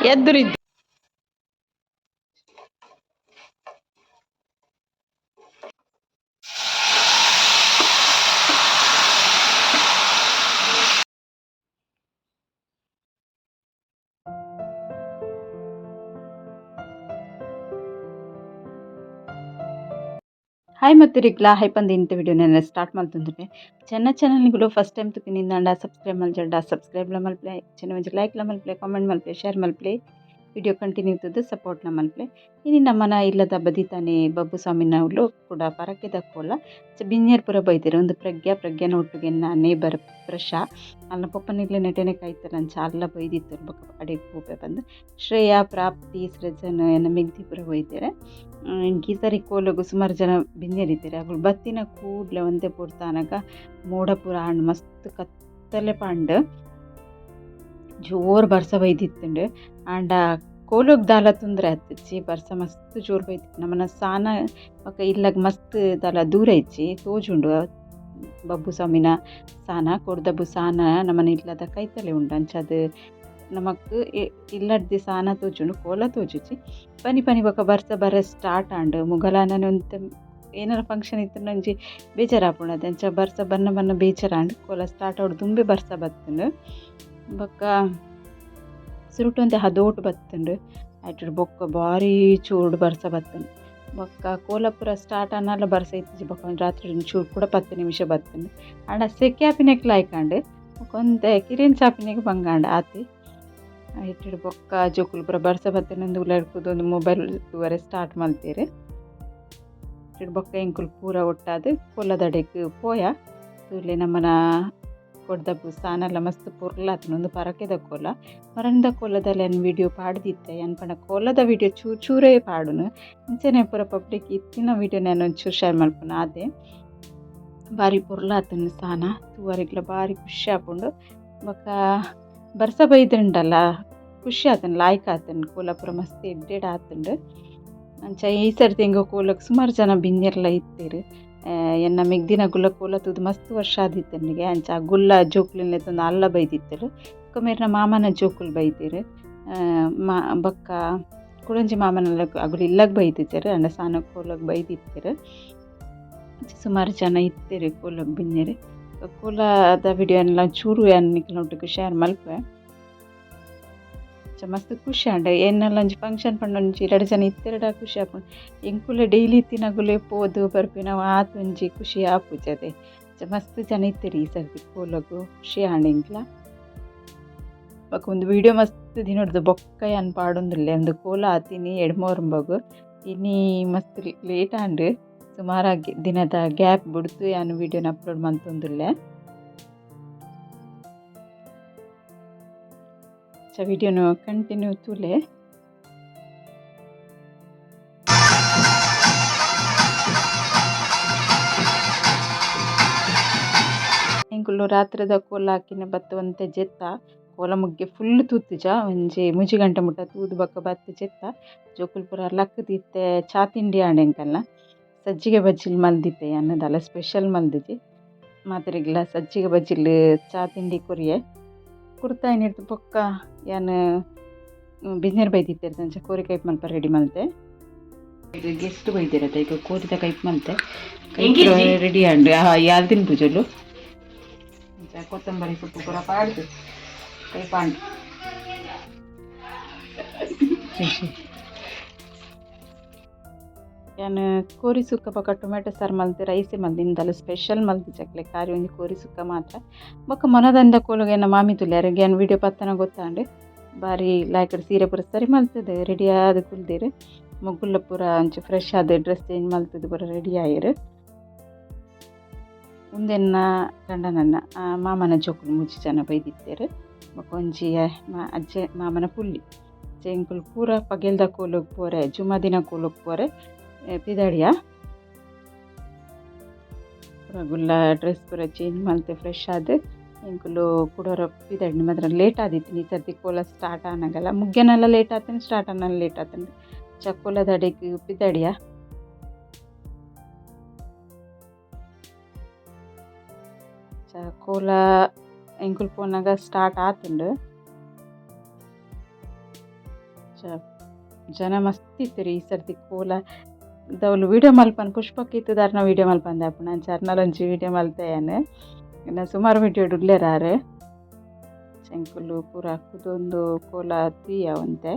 ಎದ್ದುರಿದ್ದು hi ಮತ್ತೆ ರಿಗ್ಲಾ high ಪಂದು ಇಂಥ video ನಾನು ಸ್ಟಾರ್ಟ್ ಮಾಡ್ತಂದ್ರೆ ಚಾನಲ್ಗಳು ಫಸ್ಟ್ ಟೈಮ್ ತುಕ್ಕಿನಿಂದ ಸಬ್ಸ್ಕ್ರೈಬ್ ಮಲ್ಜಡ್ಡ ಸಬ್ಸ್ಕ್ರೈಬ್ ಮಲ್ಪ್ಲೆ ಚೆನ್ನ ಲೈಕ್ ಮಲ್ಪ್ಲೆ ಕಾಮೆಂಟ್ ಮಲ್ಪ್ಲೆ ಶೇರ್ ಮಲ್ಪ್ಲೆ ವಿಡಿಯೋ ಕಂಟಿನ್ಯೂ ಇರ್ತದೆ ಸಪೋರ್ಟ್ ಮಲ್ಪ್ಲೆ ಇನ್ನು ನಮ್ಮನ ಇಲ್ಲದ ಬದಿತಾನೆ ಬಬ್ಬು ಸ್ವಾಮಿನವರು ಕೂಡ ಪರಕ್ಕೆ ದಕ್ಕೋಲ್ಲ ಬಿನ್ಯರ್ ಪುರ ಬೈತಾರೆ ಒಂದು ಪ್ರಜ್ಞಾನ ಒಟ್ಟಿಗೆ ನೇಬರ್ ಪ್ರಶಾ ಅಲ್ಲ ಪಪ್ಪನಿಗ್ಲೆ ನೆಟೆನೆ ಕಾಯ್ತಾರೆ ಚಾಲ ಬೈದಿತ್ತು ಅಡಿಗೆ ಪೂಪೆ ಬಂದು ಶ್ರೇಯಾ ಪ್ರಾಪ್ತಿ ಸೃಜನ್ ಎನ್ನ ಮೆಗ್ದಿ ಪುರ ಬೈತಾರೆ ಗೀಸರಿ ಕೋಲಗು ಸುಮಾರು ಜನ ಬಿನ್ಯರಿದ್ದಾರೆ ಅವಳು ಬತ್ತಿನ ಕೂಡ್ಲೆ ಒಂದೇ ಪುಡ್ತಾನಗ ಮೋಡ ಪುರ ಹಣ್ಣು ಮಸ್ತ್ ಕತ್ತಲೆ ಪಾಂಡು ಜೋರು ಬರ್ಸ ಬೈದಿತ್ತುಂಡು ಆಂಡ ಕೋಲೋಗ್ ದಾಲ ತುಂದ್ರೆ ಹತ್ತಿಚ್ಚಿ ಬರ್ಸ ಮಸ್ತ್ ಜೋರು ಬೈದಿತ್ತು ನಮ್ಮನ್ನ ಸಾನ ಪಕ್ಕ ಇಲ್ಲಾಗ ಮಸ್ತ್ ದಾಲ ದೂರ ಇಚ್ಚಿ ತೋಜುಂಡು ಬಬ್ಬು ಸ್ವಾಮಿನ ಸಾನ ಕೊಡ್ದಬ್ಬು ಸಾನ ನಮ್ಮನ ಇಲ್ಲದ ಕೈತಲೆ ಉಂಡು ಅಂಚದು ನಮಕ್ ಇಲ್ಲಡ್ದು ಸಾನ ತೋಜುಂಡು ಕೋಲ ತೋಜುಚ್ಚಿ ಪನಿ ಬೊಕ ಬರ್ಸ ಬರ ಸ್ಟಾರ್ಟ್ ಆಂಡು ಮುಗಲಾನ ಒಂತ ಏನಾರ ಫಂಕ್ಷನ್ ಇತ್ತು ನಂಜಿ ಬೇಜಾರಾಪುಂಡು ಅಂಚ ಬರ್ಸ ಬನ್ನ ಬೇಜಾರಾಂಡು ಕೋಲ ಸ್ಟಾರ್ಟ್ ಆಡು ದುಂಬೆ ಬರ್ಸ ಬತ್ತುಂಡು ಬೊಕ್ಕ ಸುರುಟೊಂದೆ ಹದೋಟು ಬತ್ತುಂಡು ಆಯ್ತು ಬೊಕ್ಕ ಭಾರಿ ಚೂಡು ಬರ್ಸ ಬತ್ತುಂಡು ಬೊಕ್ಕ ಕೋಲಪುರ ಸ್ಟಾರ್ಟ್ ಅನ್ನಲ್ಲ ಬರ್ಸ ಇತ್ತಿಜಿ ಬೊಕ್ಕ ರಾತ್ರಿ ಚೂರು ಕೂಡ 10 ನಿಮಿಷ ಬತ್ತುಂಡು ಆಂಡ ಸೆಕ್ಯಾಪಿನೆಕ್ ಲಾಯ್ಕಂಡು ಕೊಂತೆ ಕಿರಿಯನ್ ಚಾಪಿನೆಗೆ ಬಂಗಾಂಡು ಆತಿ ಆಯ್ತು ಬೊಕ್ಕ ಜೋಕುಲು ಪುರ ಬರ್ಸ ಬತ್ತನೊಂದು ಉಳ್ಳಾಡ್ಕೋದು ಒಂದು ಮೊಬೈಲ್ ವರೆ ಸ್ಟಾರ್ಟ್ ಮಲ್ತೀರಿ ಬೊಕ್ಕ ಎಂಕುಲು ಪೂರ ಒಟ್ಟಾದು ಕೋಲದಡೆಗೆ ಪೋಯ ತೂಲೆ ನಮ್ಮನ ಕೊಡ್ದಬ್ಬು ಸಾನೆಲ್ಲ ಮಸ್ತ್ ಪೊರ್ಲಾತನೊಂದು ಪರಕೆದ ಕೋಲ ಮರಂದ ಕೋಲದಲ್ಲಿ ಏನು ವಿಡಿಯೋ ಪಾಡ್ದಿತ್ತೆ ಅನ್ಪಣ ಕೋಲದ ವಿಡಿಯೋ ಚೂರೇ ಪಾಡುನು ಇಂಚನೆ ಪೂರ ಪಬ್ಲಿಕ್ ಇತ್ತಿನ ವಿಡಿಯೋ ನಾನು ಒಂಚೂರು ಶೇರ್ ಮಲ್ಪುನ ಅದೇ ಭಾರಿ ಪೊರ್ಲಾತನು ಸಾನ ತೂವರೆಗ್ಲ ಭಾರಿ ಖುಷಿ ಆಪುಂಡು ಬೊಕ್ಕ ಬರ್ಸ ಬೈದುಂಡಲ್ಲ ಖುಷಿ ಆತನು ಲಾಯ್ಕ್ ಆತನು ಕೋಲ ಪೂರ ಮಸ್ತ್ ಎಡ್ಡೆಡ್ ಆತುಂಡು ಅಂಚ ಈ ಸರ್ತಿ ಹೆಂಗೋ ಕೋಲಕ್ಕೆ ಸುಮಾರು ಜನ ಬಿನ್ಯರ್ಲ ಇತ್ತೀರು ಎನ್ನ ಮೆಗ್ದಿನ ಗುಲ್ಲ ಕೋಲ ತೂದು ಮಸ್ತ್ ವರ್ಷ ಆದಿತ್ತನಿಗೆ ಅಂಚ ಗುಲ್ಲ ಜೋಕ್ಲಿನ ತಂದು ಅಲ್ಲ ಬೈದಿತ್ತರು ಕೊಮ್ಮೇರ್ನ ಮಾಮನ ಜೋಕುಲು ಬೈದಿರು ಬೊಕ್ಕ ಕುಳಂಜಿ ಮಾಮನೆಲ್ಲ ಅಗುಲು ಇಲ್ಲಾಗ ಬೈದಿದ್ದಾರೆ ಅಂಡ ಸಾನ ಕೋಲಕ್ಕೆ ಬೈದಿತ್ತರು ಸುಮಾರು ಜನ ಇತ್ತೀರಿ ಕೋಲಕ್ಕೆ ಬಿನ್ಯರು ಕೋಲದ ವಿಡಿಯೋ ಎಲ್ಲ ಚೂರು ಅನ್ನಿಕ್ಲೊಟ್ಟಿಗೆ ಶೇರ್ ಮಲ್ಪೆ ಮಸ್ತ್ ಖುಷಿ ಆಂಡ ಏನೆಲ್ಲ ಒಂಜಿ ಫಂಕ್ಷನ್ ಪಂಡ ಒಂಜಿ 2 ಜನ ಇತ್ತೆರಡ ಖುಷಿ ಆಪುಂಡು ಎಂಕುಲೆ ಡೈಲಿ ತಿನ್ನಗುಲೆ ಪೋದು ಬರ್ಪಿನ ಆತೊಂಜಿ ಖುಷಿ ಆಪುಜದೆ ಮಸ್ತ್ ಜನ ಇತ್ತೆರಿ ಈ ಸರ್ತಿ ಕೋಲಗು ಖುಷಿ ಆಂಡೆಂಕ್ಲ ಬೊಕ ಒಂದು ವಿಡಿಯೋ ಮಸ್ತ್ ದಿನೊಡ್ದು ಬೊಕ್ಕ ಏನ್ ಪಾಡೊಂದುಲ್ಲೆ ಒಂದು ಕೋಲ ಆತಿನಿ ಎಡ್ಮೋರ್ಂಬಗು ಇನ್ನಿ ಮಸ್ತ್ ಲೇಟ್ ಆಂಡು ಸುಮಾರಾಗಿ ದಿನದ ಗ್ಯಾಪ್ ಬಿಡ್ತು ಯಾನು ವಿಡಿಯೋನ ಅಪ್ಲೋಡ್ ಮಂತೊಂದುಲ್ಲೆ ವಿಡಿಯೋನು ಕಂಟಿನ್ಯೂ ತೂಲೆ ಎಂಕುಲು ರಾತ್ರಿದ ಕೋಲ ಹಾಕಿನ ಬತ್ತುವಂತೆ ಜೆತ್ತ ಕೋಲ ಮುಗ್ಗೆ ಫುಲ್ ತೂತುಜ ಒಂಜಿ ಮುಜಿ ಗಂಟೆ ಮುಟ್ಟ ತೂದು ಬಕ್ಕ ಬತ್ತು ಜೆತ್ತ ಜೋಕುಲು ಪುರ ಲಕ್ಕದಿತ್ತೆ ಚಾ ತಿಂಡಿ ಆಂಡೆಂಕಲ್ಲ ಸಜ್ಜಿಗೆ ಬಜ್ಜಿಲ್ ಮಲ್ದಿತ್ತೆ ಅನ್ನದಲ್ಲ ಸ್ಪೆಷಲ್ ಮಲ್ದಿಜಿ ಮಾತ್ರೆಗಿಲ್ಲ ಸಜ್ಜಿಗೆ ಬಜ್ಜಿಲ್ ಚಾ ತಿಂಡಿ ಕೊರಿಯೆ ಕುರ್ತಾ ಏನಿಡ್ತು ಬೊಕ್ಕ ಯಾನು ಬಿನ್ಯರ್ ಬೈದಿತ್ತೆ ಅಂಚ ಕೋರಿ ಕೈಪ್ ಮಲ್ಪ ರೆಡಿ ಮಲ್ತೆ ಇದು ಗೆಸ್ಟ್ ಬೈದಿರತ್ತೆ ಈಗ ಕೋರಿದ ಕೈಪ್ ಮಲ್ತೆ ರೆಡಿ ಆಂಡು ಯಾಲ್ದಿನ ಪೂಜಲು ಅಂಚ ಕೊತ್ತಂಬರಿ ಸೊಪ್ಪು ಪೂರ ಪಾಡ್ದು ಕೈಪಾಂಡು ಯಾನು ಕೋರಿ ಸುಕ್ಕ ಬೊಕ್ಕ ಟೊಮೆಟೊ ಸಾರು ಮಲ್ತೆ ರೈಸೆ ಮಲ್ತೆ ಇಂದಲ್ಲ ಸ್ಪೆಷಲ್ ಮಲ್ತಿ ಚಕ್ಲೆ ಕಾರಿ ಒಂಜಿ ಕೋರಿ ಸುಕ್ಕ ಮಾತ್ರ ಬೊಕ್ಕ ಮೊನದಂದ ಕೋಲುಗೆ ಏನ ಮಾಮಿ ತುಲ್ಯಾರ ಏನ್ ವಿಡಿಯೋ ಪತ್ತನ ಗೊತ್ತಾಂಡು ಭಾರಿ ಲಾಯ್ಕಡ್ ಸೀರೆ ಪೂರ ಸರಿ ಮಲ್ತದೆ ರೆಡಿ ಆದ ಕುಲ್ದೇರು ಮೊಗ್ಗುಲ್ಲ ಪೂರ ಅಂಚೆ ಫ್ರೆಶ್ ಆದ ಡ್ರೆಸ್ ಚೇಂಜ್ ಮಲ್ತದೆ ಪೂರ ರೆಡಿ ಆಯಿರು ಮುಂದೆನ್ನ ಗಂಡನನ್ನ ಮಾಮನ ಜೋಕುಲು ಮುಚ್ಚಿ ಜನ ಬೈದಿತ್ತೇರು ಬೊಕ್ಕ ಒಂಜಿ ಅಜ್ಜೆ ಮಾಮನ ಪುಳ್ಳಿ ಎಂಕುಲು ಪೂರ ಪಗೆಲ್ದ ಕೋಲುಗ್ ಪೋರೆ ಜುಮ್ಮ ದಿನ ಕೋಲುಗ್ ಪೋರೆ ಪಿದಡಿಯ ಪೂರ ಗುಲ್ಲ ಡ್ರೆಸ್ ಪೂರ ಚೇಂಜ್ ಮಲ್ತೆ ಫ್ರೆಶ್ ಆದ ಎಂಕುಲು ಕುಡೋರ ಪಿದಡಿ ಮಾತ್ರ ಲೇಟ್ ಆದಿತ್ತು ಈ ಸರ್ತಿ ಕೋಲ ಸ್ಟಾರ್ಟ್ ಆನಾಗಲ್ಲ ಮುಗ್ಗೆನೆಲ್ಲ ಲೇಟ್ ಆತನು ಸ್ಟಾರ್ಟ್ ಅನ್ನಲ್ಲ ಲೇಟ್ ಆತನು ಕೋಲದ ಅಡೆಗೆ ಪಿದಡಿಯ ಕೋಲ ಎಂಕುಲು ಪೋನಾಗ ಸ್ಟಾರ್ಟ್ ಆತುಂಡು ಜನ ಮಸ್ತ್ ಇತ್ತೀರಿ ಈ ಸರ್ತಿ ಕೋಲ ದವಲು ವೀಡಿಯೋ ಮಲ್ಪನ ಪುಷ್ಪಕ್ಕೆ ಇತ್ತದಾರ ವೀಡಿಯೋ ಮಲ್ಪಂದೆ ಅಪ್ಪ ನಾನು ಚರ್ನಲೊಂಚಿ ವೀಡಿಯೋ ಮಲ್ತೆಯೇನು ಇನ್ನು ಸುಮಾರು ವೀಡಿಯೋ ಡುಲ್ಲೆರಾರು ಶಂಕುಲು ಪೂರ ಕುದೊಂದು ಕೋಲ ತೂಯವಂತೆ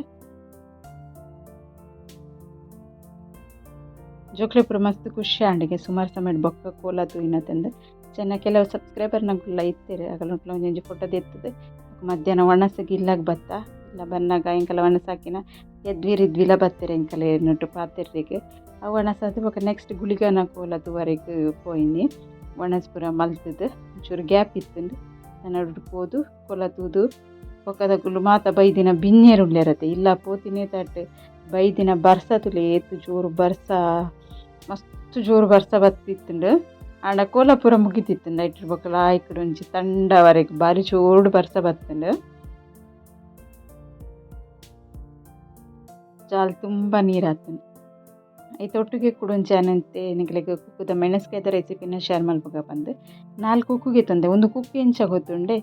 ಜೋಕ್ಲೆ ಪೂರ ಮಸ್ತ್ ಖುಷಿ ಆಂಡಿಗೆ ಸುಮಾರು ಸಮಯ ಬೊಕ್ಕ ಕೋಲ ತೂಯಿನತೆಂದು ಚೆನ್ನ ಕೆಲವು ಸಬ್ಸ್ಕ್ರೈಬರ್ ನಂಗೆಲ್ಲ ಇತ್ತೀರಿ ಆಗಲು ಒಂಜಿ ಫೋಟೋ ಎತ್ತದೆ ಮಧ್ಯಾಹ್ನ ಒಣಸಗಿ ಇಲ್ಲಾಗ ಬತ್ತ ಇಲ್ಲ ಬನ್ನಾಗ ಇಂಕಲ ಒಣಸಾಕಿನ ಎದ್ವಿರಿದ್ವಿಲ ಬತ್ತೀರಿ ಇಂಕಲ ಏನುಟ್ಟು ಪಾತಿರ್ರಿಗೆ ಆ ಒಣಸಾದ ಬೊಕ್ಕ ನೆಕ್ಸ್ಟ್ ಗುಳಿಗನ ಕೋಲ ತೂವರೆಗೆ ಪೋಯಿನಿ ಒಣಸ್ಪುರ ಮಲ್ತದ್ದು ಒಂಚೂರು ಗ್ಯಾಪ್ ಇತ್ತುಂಡು ನಾನು ಪೋದು ಕೊಲ ತೂದು ಬೊಕ್ಕದ ಗುಳು ಮಾತ ಬೈದಿನ ಬಿನ್ನೇರು ಉಳ್ಳೇರತ್ತೆ ಇಲ್ಲ ಪೋತಿನೇ ತಟ್ಟು ಬೈದಿನ ಬರ್ಸ ತುಲೆ ಏತು ಜೋರು ಬರ್ಸ ಮಸ್ತ್ ಜೋರು ಬರ್ಸ ಬತ್ತಿತ್ತುಂಡು ಆಂಡ ಕೋಲ ಪೂರ ಮುಗಿತಿತ್ತುಂಡು ಐಟ್ರ ಬೊಕ್ಕಲ ಆಯ್ಕಡು ಒಂಜಿ ತಂಡವರೆಗೆ ಬಾರಿ ಜೋರು ಬರ್ಸ ಬತ್ತುಂಡು ಜಾಲ್ ತುಂಬ ನೀರಾತುಂಡು ಐತೆ ಒಟ್ಟಿಗೆ ಕುಡೊಂಚಿ ಅನಂತೆ ನಿಕ್ಲೆಗ್ ಕುಕ್ಕುದ ಮೆಣಸ್ಕಾಯ್ದ ರೆಸಿಪಿನ ಶೇರ್ ಮಲ್ಪಗ ಬಂದು 4 ಕುಕ್ಕಿಗೆ ತಂದೆ ಒಂದು ಕುಕ್ಕಿ ಎಂಚ ಗೊತ್ತುಂಡೆ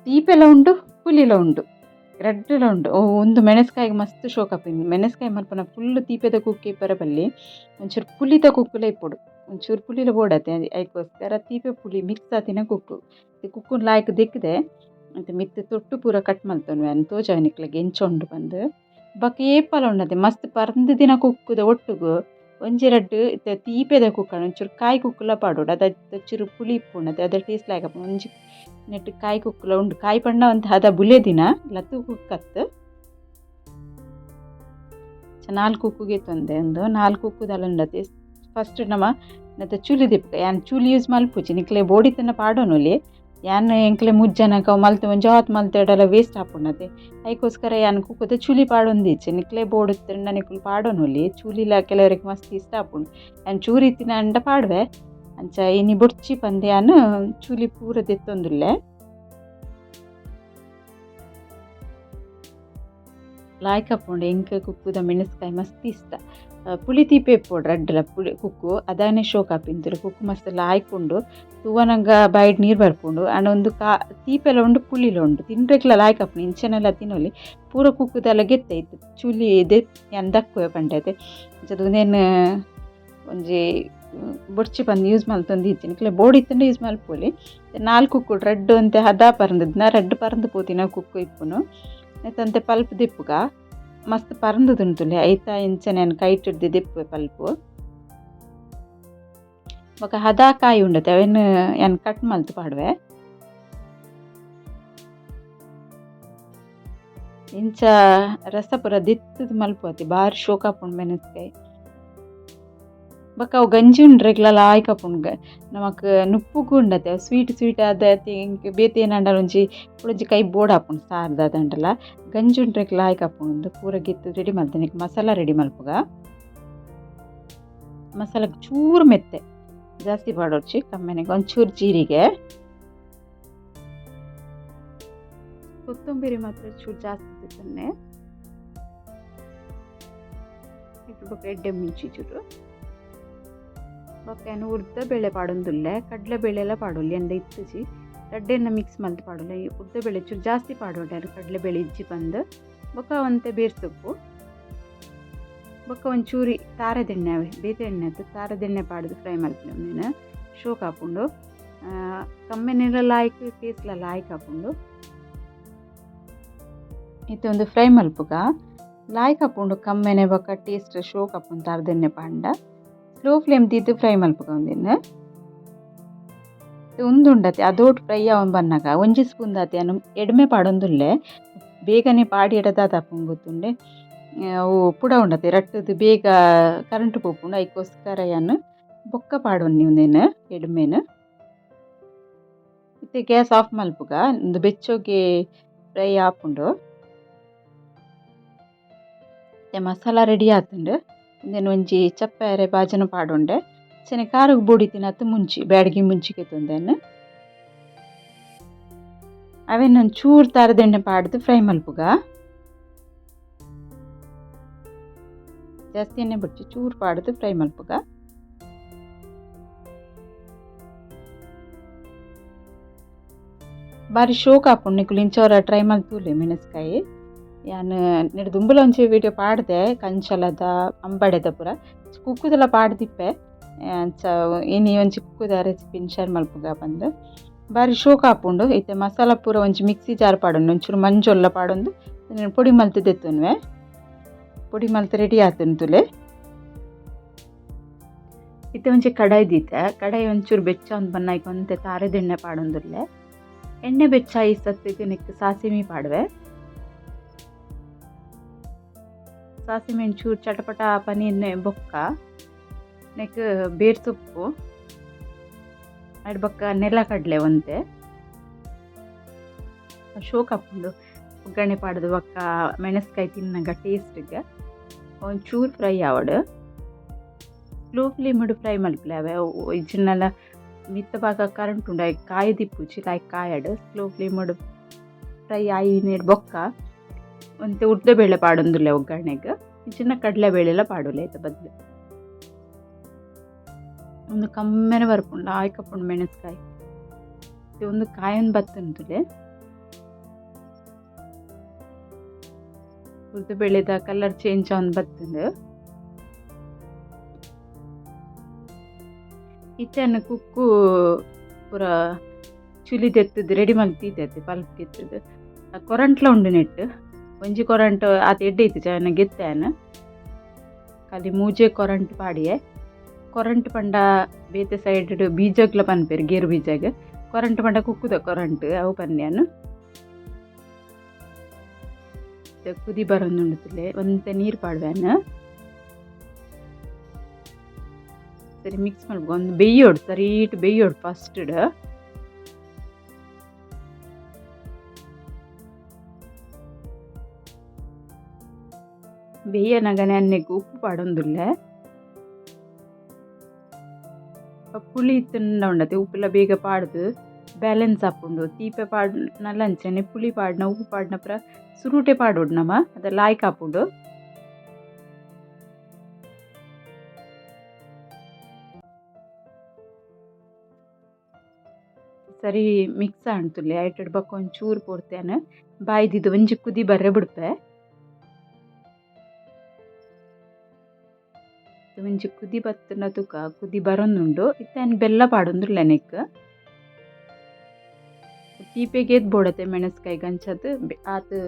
ತೀಪೆಲ ಉಂಡು ಪುಲಿಲ ಉಂಡು ರೆಡ್ಲ ಉಂಡು ಒಂದು ಮೆಣಸ್ಕಾಯಿಗೆ ಮಸ್ತ್ ಶೋಕಪ್ಪಿಂದು ಮೆಣಸ್ಕಾಯಿ ಮಲ್ಪನ ಫುಲ್ ತೀಪೆದ ಕುಕ್ಕಿ ಬರಬಲ್ಲಿ ಒಂಚೂರು ಪುಲಿದ ಕುಕ್ಕುಲ ಇಪ್ಪೊಡು ಒಂಚೂರು ಪುಲಿಲ ಬೋಡತ್ತೆ ಅದಕ್ಕೋಸ್ಕರ ತೀಪೆ ಪುಲಿ ಮಿಕ್ಸ್ ಆತಿನ ಕುಕ್ಕು ಲಾಯ್ಕ್ ದಿಕ್ಕದೆ ಅಂತ ಮಿತ್ತು ತೊಟ್ಟು ಪೂರ ಕಟ್ ಮಲ್ತೊನ್ವೆ ಅನ್ ತೋಜ ನಿಕ್ಲೆಗ್ ಎಂಚೊಂಡು ಬಂದು ಬಕ್ಕ ಏಪಲ ಉಂಡತೆ ಮಸ್ತ್ ಪರ್ಂದ್ ದಿನ ಕುಕ್ಕುದ ಒಟ್ಟುಗು ಒಂಜಿ ರಡ್ಡು ತೀಪೆದ ಕುಕ್ಕಣ ಒಂಚೂರು ಕಾಯಿ ಕುಕ್ಕುಲ ಪಾಡೋಡು ಅದ ಚೂರು ಪುಳಿ ಇಪ್ಪುಂಡತೆ ಅದ್ರ ಟೇಸ್ಟ್ ಲಾಯ್ಕಪ್ಪ ಒಂಜಿ ನೆಟ್ಟು ಕಾಯಿ ಕುಕ್ಕುಲ ಉಂಡು ಕಾಯಿ ಪಂಡ ಅಂತ ಅದ ಬುಲೆ ದಿನ ಲತ್ತು ಕುಕ್ಕತ್ತು 4 ಕುಕ್ಕುಗೆ ತಂದೆ ಒಂದು 4 ಕುಕ್ಕುದಲ್ಲ ಉಂಡತೆ ಫಸ್ಟ್ ನಮ್ಮ ನೆತ್ತ ಚೂಲಿ ದಿಪ್ಪ ಯಾನ್ ಚೂಲಿ ಯೂಸ್ ಮಲ್ಪುಜಿ ನಿಕ್ಲೆ ಬೋಡಿತನ ಪಾಡೋನುಲಿ ಯಾನ್ ಎಂಕ್ಲೆ ಮುಜ್ಜನಕ ಮಲ್ತೆ ಒಂಜಿ ಹೊತ್ತು ಮಲ್ತೆಡೆಲ್ಲ ವೇಸ್ಟ್ ಆಪುಂಡತೆ ಅದಕ್ಕೋಸ್ಕರ ಯಾನ್ ಕುಕ್ಕುದ ಚೂಲಿ ಪಾಡೊಂದಿಚ್ಚೆ ನಿಕ್ಲೆ ಬೋಡು ತಿಂಡ ನಿಕ್ಲು ಪಾಡೋನುಲಿ ಚೂಲಿಲ ಕೆಲವರಿಗೆ ಮಸ್ತ್ ಇಷ್ಟ ಆಪುಂಡು ಯಾನ್ ಚೂರಿ ತಿನ್ನ ಅಂಡ ಪಾಡ್ವೆ ಅಂಚ ಇನಿ ಬೊಡ್ಚಿ ಪಂದೆ ಯಾನ್ ಚೂಲಿ ಪೂರ ದೆತ್ತೊಂದುಲ್ಲೆ ಲಾಯ್ಕಪ್ಪುಂಡು ಎಂಕ್ ಕುಕ್ಕುದ ಮೆಣಸ್ಕಾಯಿ ಮಸ್ತ್ ಇಷ್ಟ ಪುಳಿ ತೀಪೆ ಇಪ್ಪೋಡು ರಡ್ಡಲ ಪುಳಿ ಕುಕ್ಕು ಅದಾನೆ ಶೋಕ ಪಿಂತುಲು ಕುಕ್ಕು ಮಸ್ತ್ ಲಾಯ್ಕೊಂಡು ತೂವನಂಗ ಬೈಡ್ ನೀರು ಬರ್ಪುಂಡು ಆಂಡ ಒಂದು ತೀಪೆಲ ಉಂಡು ಪುಳಿಲ ಉಂಡು ತಿನ್ರೆಗ್ಲ ಲಾಯ್ಕಪ್ಪುಂಡು ಇಂಚನೆಲ್ಲ ತಿನ್ನೋಲಿ ಪೂರ ಕುಕ್ಕುದೆಲ್ಲ ಗೆತ್ತೈತು ಚೂಲಿ ಇದೆ ಯಾನ್ ದಕ್ಕುವೆ ಪಂಡೈತೆ ಒಂದೇನು ಒಂಜಿ ಬೊಡ್ಚಿ ಬಂದು ಯೂಸ್ ಮಲ್ತೊಂದು ಇಚ್ಚಿನ ಇಕ್ಲೆ ಬೋಡಿತ್ತಂಡು ಯೂಸ್ ಮಲ್ಪೊಲಿ 4 ಕುಕ್ಕು ರೆಡ್ ಅಂತೆ ಹದ ಪರಂದದ್ನ ರೆಡ್ ಪರಂದು ಪೋತಿನ ಕುಕ್ಕು ಇಪ್ಪುನು ನೆತ್ತಂತೆ ಪಲ್ಪ್ ದಿಪ್ಪುಗ ಮಸ್ತ್ ಪರಂದುದುಂಟುಲೆ ಐತ ಇಂಚನೆ ಕೈ ಇಟ್ಟಿಡ್ದು ದಿಪ್ಪು ಪಲ್ಪು ಬೊಕ ಹದ ಕಾಯಿ ಉಂಡತೆ ಅವೇನು ಯಾನ್ ಕಟ್ ಮಲ್ತು ಪಾಡ್ವೆ ಇಂಚ ರಸ ಪೂರ ದಿತ್ತದು ಮಲ್ಪುವತಿ ಬಾರಿ ಶೋಕಾಪುಂಡು ಮೆಣಸ್ಕಾಯಿ ಬೊಕ ಅವು ಗಂಜಿ ಉಂಡ್ರೆಗ್ಲ ಲಾಯ್ಕಪುಂಡು ನಮಕ್ ನುಪ್ಪುಗು ಉಂಡತೆ ಸ್ವೀಟ್ ಆದ ಬೇತೆ ಏನಂಡಲ ಒಂಜಿ ಕೈ ಬೋಡ್ ಆಪುಂಡು ಸಾರ್ದ ಅದಂಡಲ ಗಂಜಿ ಉಂಡ್ರೆಗ್ಲ ಲಾಯ್ಕಪುಂಡು ಪೂರ ಗಿತ್ತು ರೆಡಿ ಮಲ್ತೇನೆ ಮಸಾಲ ರೆಡಿ ಮಲ್ಪುಗ ಮಸಾಲಕ್ಕೆ ಚೂರು ಮೆತ್ತೆ ಜಾಸ್ತಿ ಪಾಡೋರ್ಚಿ ಕಮ್ಮೆನೆಗೆ ಒಂಚೂರು ಜೀರಿಗೆ ಕೊತ್ತಂಬರಿ ಮಾತ್ರ ಚೂರು ಜಾಸ್ತಿ ತಿನ್ನೆ ಇಟ್ಟು ಎಡ್ಡೆ ಮುಂಚಿ ಚೂರು ಬೊಕ್ಕ ಉರ್ದ ಬೇಳೆ ಪಾಡೊಂದುಲ್ಲೆ ಕಡ್ಲೆ ಬೇಳೆ ಎಲ್ಲ ಪಾಡೋಲಿ ಎಂದ ಇತ್ತಿಜಿ ರಡ್ಡೆನ್ನ ಮಿಕ್ಸ್ ಮಲ್ತು ಪಾಡೋಲ್ಲ ಉರ್ದ ಬೇಳೆ ಚೂರು ಜಾಸ್ತಿ ಪಾಡೋಡೆ ಕಡ್ಲೆ ಬೇಳೆ ಇಜ್ಜಿ ಬಂದು ಬೊಕ್ಕ ಒಂತೆ ಬೇರ್ಸೊಪ್ಪು ಬೊಕ್ಕ ಒಂಚೂರಿ ತಾರದೆಣ್ಣೆ ಅವೆ ಬೇತೆ ಎಣ್ಣೆ ಅದು ತಾರದೆಣ್ಣೆ ಪಾಡೋದು ಫ್ರೈ ಮಲ್ಪನೆ ಒಂದಿನ ಶೋಕ್ ಹಾಕೊಂಡು ಕಮ್ಮೆನೆಲ್ಲ ಲಾಯ್ಕ್ ಟೇಸ್ಟ್ಲ ಲಾಯ್ಕ್ ಹಾಕೊಂಡು ಇದು ಒಂದು ಫ್ರೈ ಮಲ್ಪುಗ ಲಾಯ್ಕ್ ಹಾಕೊಂಡು ಕಮ್ಮೆನೆ ಬೊಕ್ಕ ಟೇಸ್ಟ್ ಶೋಕ್ ಹಾಕೊಂಡು ತಾರದೆಣ್ಣೆ ಪಾಂಡ ಸ್ಲೋ ಫ್ಲೇಮ್ ತೀತು ಫ್ರೈ ಮಲ್ಪುಗ ಒಂದಿನ ಉಂದುಂಡತೆ ಅದೋಟ್ ಫ್ರೈ ಅವನ್ ಬನ್ನಾಗ ಒಂಜಿ ಸ್ಪೂನ್ ದಾತಿ ಅನ್ನು ಎಡ್ಮೆ ಪಾಡೊಂದುಲ್ಲೆ ಬೇಗನೆ ಪಾಡಿ ಎಡದಾದ ಅಪ್ಪಂಗೆ ಗೊತ್ತುಂಡೆ ಅವು ಪುಡ ಉಂಡತೆ ರಟ್ಟದು ಬೇಗ ಕರೆಂಟ್ ಪೋಪುಂಡು ಅದಕ್ಕೋಸ್ಕರ ಯಾನು ಬೊಕ್ಕ ಪಾಡೊನ್ನಿ ಒಂದೇನು ಎಡ್ಮೆನು ಇತ್ತೆ ಗ್ಯಾಸ್ ಆಫ್ ಮಲ್ಪುಗ ಒಂದು ಬೆಚ್ಚೋಗೆ ಫ್ರೈ ಆಪುಂಡು ಮಸಾಲ ರೆಡಿ ಆತುಂಡು ಒಂದೇನು ಒಂಜಿ ಚಪ್ಪೆರೆ ಬಾಜನ ಪಾಡೊಂಡೆ ಚೆನ್ನ ಕಾರಿಗೆ ಬೋಡಿ ತಿನ್ನತ್ತು ಮುಂಚಿ ಬ್ಯಾಡಗಿ ಮುಂಚಿಗೆ ತಂದೇನು ಅವೇನೊಂದು ಚೂರು ತಾರದೆಣ್ಣೆ ಪಾಡ್ದು ಫ್ರೈ ಮಲ್ಪುಗ ಜಾಸ್ತಿ ಎಣ್ಣೆ ಬಿಡ್ಚಿ ಚೂರು ಪಾಡ್ದು ಫ್ರೈ ಮಲ್ಪುಗ ಬಾರಿ ಶೋಕ್ ಹಾಕೊಂಡು ನಿಕ್ಲು ಇಂಚವರ ಟ್ರೈ ಮಲ್ತೂಲೆ ಮೆಣಸ್ಕಾಯಿ ಯಾನ್ ನೆಡ್ ದುಂಬುಲ ಒಂಚಿ ವಿಡಿಯೋ ಪಾಡ್ದೆ ಕಂಚಲದ ಅಂಬಡೆದ ಪೂರ ಕುಕ್ಕುದೆಲ್ಲ ಪಾಡ್ದಿಪ್ಪೆ ಅಂಚ ಇನಿ ಒಂಚಿ ಕುಕ್ಕುದ ರೆಸಿಪಿನ್ ಶೇರ್ ಮಲ್ಪುಗ ಬಂದು ಬಾರಿ ಶೋಕ್ ಆಪುಂಡು ಇತ್ತೆ ಮಸಾಲ ಪೂರ ಒಂಚಿ ಮಿಕ್ಸಿ ಜಾರ್ ಪಾಡೊಂಡು ಒಂಚೂರು ಮಂಜೊಲ್ಲ ಪಾಡೊಂದು ಪೊಡಿ ಮಲ್ತು ದೆತ್ತುನ್ವೆ ಪೊಡಿ ಮಲ್ತು ರೆಡಿ ಆತುನ್ ತುಲೆ ಇತ್ತೆ ಒಂಚಿ ಕಡಾಯಿ ದೀತೆ ಕಡಾಯಿ ಒಂಚೂರು ಬೆಚ್ಚ ಒಂದು ಬನ್ನಾಯ್ಕೆ ಒಂತೆ ತಾರೆದೆಣ್ಣೆ ಪಾಡೊಂದುಲ್ಲೆ ಎಣ್ಣೆ ಬೆಚ್ಚ ಈ ಸತ್ತಿಗೆ ನೆಕ್ ಸಾಸಿಮಿ ಪಾಡುವೆ ಸಾಸಿಮೆ ಒಂಚೂರು ಚಟಪಟ ಪನೀರ್ನೆ ಬೊಕ್ಕ ನೆಕ್ ಬೇರ್ ಸೊಪ್ಪು ಅಡ್ ಬೊಕ್ಕ ನೆಲಕಡ್ಲೆ ಒಂತೆ ಶೋಕ್ ಹಾಕೊಂಡು ಒಗ್ಗರಣೆ ಪಾಡೋದು ಬೊಕ್ಕ ಮೆಣಸ್ಕಾಯಿ ತಿನ್ನಗ ಟೇಸ್ಟ್ಗೆ ಒಂಚೂರು ಫ್ರೈ ಆವಡು ಸ್ಲೋ ಫ್ಲೇಮಡು ಫ್ರೈ ಮಲ್ಪಲೆ ಅವೆ ಇಜ್ಜಿನೆಲ್ಲ ಮಿತ್ತ ಭಾಗ ಕರೆಂಟ್ ಉಂಡು ಕಾಯಿ ದಿಪ್ಪುಜಿ ಕಾಯಡು ಸ್ಲೋ ಫ್ಲೇಮಡು ಫ್ರೈ ಆಯಿ ನೀರು ಬೊಕ್ಕ ಒಂತೆ ಉದ್ದ ಬೇಳೆ ಪಾಡೊಂದುಲ್ಲೆ ಒಗ್ಗರಣೆಗೆ ಇಜ್ಜಿನ ಕಡಲೆಬೇಳೆ ಎಲ್ಲ ಪಾಡೋಲ್ಲ ಆಯ್ತು ಬದಲು ಒಂದು ಕಮ್ಮೆನೆ ಬರ್ಪುಂಡು ಆಯ್ಕಪ್ಪುಂಡು ಮೆಣಸ್ಕಾಯಿ ಒಂದು ಕಾಯೊಂದು ಬತ್ತುಂಟುಲೆ ಉದ್ದ ಬೇಳೆದ ಕಲರ್ ಚೇಂಜ್ ಒಂದು ಬತ್ತುಂಡು ಇತ್ತನ್ನು ಕುಕ್ಕು ಪೂರ ಚುಲಿ ತೆತ್ತದು ರೆಡಿ ಮಲ್ತಿದ್ದೈತೆ ಪಲ್ಪ್ ಗೆತ್ತದು ಕೊರಂಟ್ಲ ಉಂಡು ನೆಟ್ಟು ಒಂಜಿ ಕೊರಂಟ್ ಆತ ಎಡ್ಡೆ ಇತ್ತು ಚೆನ್ನಾಗಿ ಗೆತ್ತಾನ ಖಾಲಿ ಮೂಜೆ ಕೊರಂಟ್ ಪಾಡಿಯೆ ಕೊರಂಟ್ ಪಂಡ ಬೇತೆ ಸೈಡ್ ಬೀಜಗ್ಲ ಪನ್ಪೇರು ಗೇರು ಬೀಜಾಗ ಕೊರಂಟ್ ಪಂಡ ಕುಕ್ಕುದ ಕೊರಂಟ್ ಅವು ಪನ್ಯಾನು ಕುದಿ ಬರೋಂದುಂಡುತ್ತಲೆ ಒಂತೆ ನೀರು ಪಾಡ್ವ್ಯಾನ ಸರಿ ಮಿಕ್ಸ್ ಮಾಡ್ಬೇಕು ಒಂದು ಬೇಯೋಡು ಸರೀಟ್ ಬೇಯೋಡು ಫಸ್ಟ್ ಬೇಯನಗನೆ ಅನ್ನೆಗೆ ಉಪ್ಪು ಪಾಡೊಂದುಲ್ಲೆ ಪುಳಿ ತಿಂಡ ಉಂಡತೆ ಉಪ್ಪೆಲ್ಲ ಬೇಗ ಪಾಡ್ದು ಬ್ಯಾಲೆನ್ಸ್ ಹಾಕೊಂಡು ತೀಪೆ ಪಾಡ್ ನಲ್ಲಂಚನೆ ಪುಳಿ ಪಾಡ್ನ ಉಪ್ಪು ಪಾಡ್ನ ಪುರ ಸುರುಟೆ ಪಾಡೋಡು ನಮ್ಮ ಅದೆಲ್ಲ ಆಯ್ಕೆ ಹಾಕೊಂಡು ಸರಿ ಮಿಕ್ಸ್ ಆಣ್ತುಲ್ಲೆ ಐಟಡ್ ಬಕ್ಕ ಒಂಚೂರು ಪೋಡ್ತೇನೆ ಬಾಯ್ದಿದ್ದು ಒಂಜಿ ಕುದಿ ಬರ್ರೆ ಬಿಡ್ಪೆ ಒಂಜಿ ಕುದಿ ಬತ್ತನ ತುಕ ಕುದಿ ಬರೊಂದುಂಡು ಇತ್ತೇನು ಬೆಲ್ಲ ಪಾಡೊಂದುಲ್ಲೆ ನೆಕ್ ತೀಪೆಗೆ ಎದ್ದು ಬೋಡತೆ ಮೆಣಸ್ಕಾಯಿ ಗಂಚದು ಆತು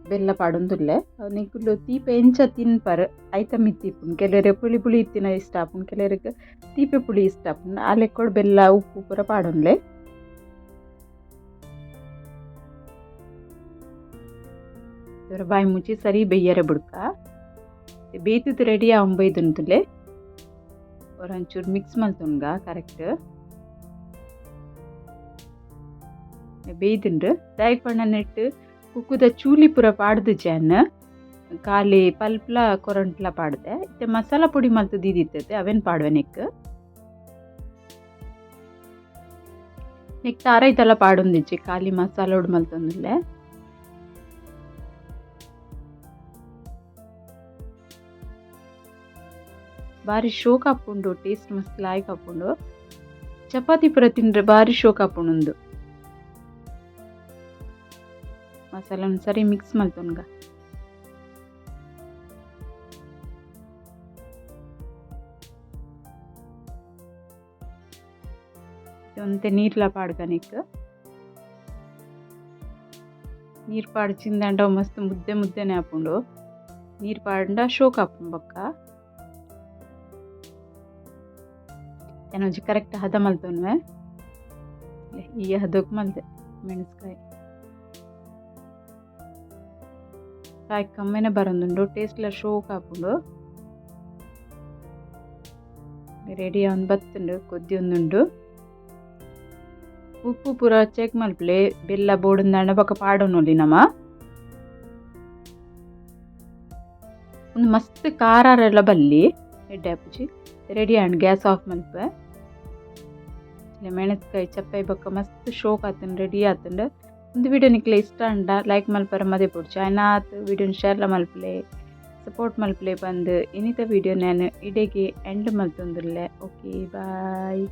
ಬೆಲ್ಲ ಪಾಡೊಂದುಲ್ಲೆ ನಿಕ್ಕುಲು ತೀಪೆ ಎಂಚ ತಿನ್ಪರ್ ಐತ ಮಿತ್ತಿಪ್ಪುಂಡು ಕೆಲವರಿಗೆ ಪುಳಿ ಪುಳಿ ಇತ್ತಿನ ಇಷ್ಟ ಆಪುಂಡು ಕೆಲವರಿಗೆ ತೀಪೆ ಪುಳಿ ಇಷ್ಟ ಆಪುಂಡು ಆ ಲೆಕ್ಕೋಡು ಬೆಲ್ಲ ಉಪ್ಪು ಪೂರ ಪಾಡೊಂಡ್ಲೆ ಬಾಯಿ ಮುಚ್ಚಿ ಸರಿ ಬೇಯ್ಯರೆ ಬಿಡ್ಕ ಬೇಯ್ತದ್ದು ರೆಡಿ ಆಂಬೈದುಂಟುಲೆ ಒಂಚೂರು ಮಿಕ್ಸ್ ಮಲ್ತುಂಗ ಕರೆಕ್ಟ್ ಬೇಯ್ದುಂಡು ದಾಯಕ್ ಪಣ್ಣ ನೆಟ್ಟು ಕುಕ್ಕುದ ಚೂಲಿ ಪೂರ ಪಾಡ್ದು ಜಾನ್ ಖಾಲಿ ಪಲ್ಪ್ಲ ಕೊರಂಟ್ಲ ಪಾಡ್ದೆ ಇತ್ತೆ ಮಸಾಲ ಪುಡಿ ಮಲ್ತು ದೀದಿತ್ತೈತೆ ಅವೇನು ಪಾಡುವೆ ನೆಕ್ ತಾರೈತೆಲ್ಲ ಪಾಡೊಂದಿಜ್ಜಿ ಖಾಲಿ ಮಸಾಲೋಡು ಮಲ್ತೊಂದುಲ್ಲೆ ಬಾರಿ ಶೋಕ್ ಹಾಕೊಂಡು ಟೇಸ್ಟ್ ಮಸ್ತ್ ಲಾಯ್ಕ್ ಹಾಕೊಂಡು ಚಪಾತಿ ಪೂರ ತಿಂದ್ರೆ ಬಾರಿ ಶೋಕ್ ಹಾಕೊಂಡು ಮಸಾಲ ಒಂದ್ಸರಿ ಮಿಕ್ಸ್ ಮಲ್ತೊನ್ಗ ಒಂತೆ ನೀರ್ಲ ಪಾಡ್ಗನಿಕ್ ನೀರು ಪಾಡ್ಚಿಂದಂಡ ಮಸ್ತ್ ಮುದ್ದೆನೆ ಹಾಕೊಂಡು ನೀರು ಪಾಡ್ದ ಶೋಕ್ ಹಾಕೊಂಡು ಬಕ್ಕ ಏನೊಂಜಿ ಕರೆಕ್ಟ್ ಹದ ಮಲ್ತೊನ್ವೆ ಈ ಹದಕ್ಕೆ ಮಲ್ತೆ ಮೆಣಸ್ಕಾಯಿ ಕಾಯಿ ಕಮ್ಮೆನೆ ಬರೋಂದುಂಡು ಟೇಸ್ಟ್ಲ ಶೋಕ್ ಹಾಕೊಂಡು ರೆಡಿ ಒಂದು ಬತ್ತುಂಡು ಕೊದ್ದಿ ಒಂದುಂಡು ಉಪ್ಪು ಪೂರ ಚೆಕ್ ಮಲ್ಪಲೆ ಬೆಲ್ಲ ಬೋಡಂದ ಬೊಕ ಪಾಡೋನೊಲಿ ನಮ ಒಂದು ಮಸ್ತ್ ಖಾರೆಲ್ಲ ಬಲ್ಲಿ ಎಡ್ಡೆ ಆಪುಜಿ ರೆಡಿ ಆಂಡ್ ಗ್ಯಾಸ್ ಆಫ್ ಮಲ್ಪೆ ಮೆಣಸ್ಕಾಯಿ ಚಪ್ಪಾಯಿ ಬೊಕ್ಕ ಮಸ್ತ್ ಶೋಕ್ ಆತನ್ ರೆಡಿ ಆತಂಡು ಒಂದು ವಿಡಿಯೋ ನಿಕ್ಲೆ ಇಷ್ಟ ಅಂಡ ಲೈಕ್ ಮಲ್ಪರ ಮದೆ ಪುಡ್ಚು ಆಯ್ನ ಆತು ವಿಡಿಯೋನ ಶೇರ್ಲ ಮಲ್ಪಲೆ ಸಪೋರ್ಟ್ ಮಲ್ಪಲೆ ಬಂದು ಇನ್ನಿತ ವಿಡಿಯೋ ನಾನು ಇಡೆಗೆ ಎಂಡ್ ಮಲ್ತೊಂದುಲ್ಲೆ ಓಕೆ ಬಾಯ್.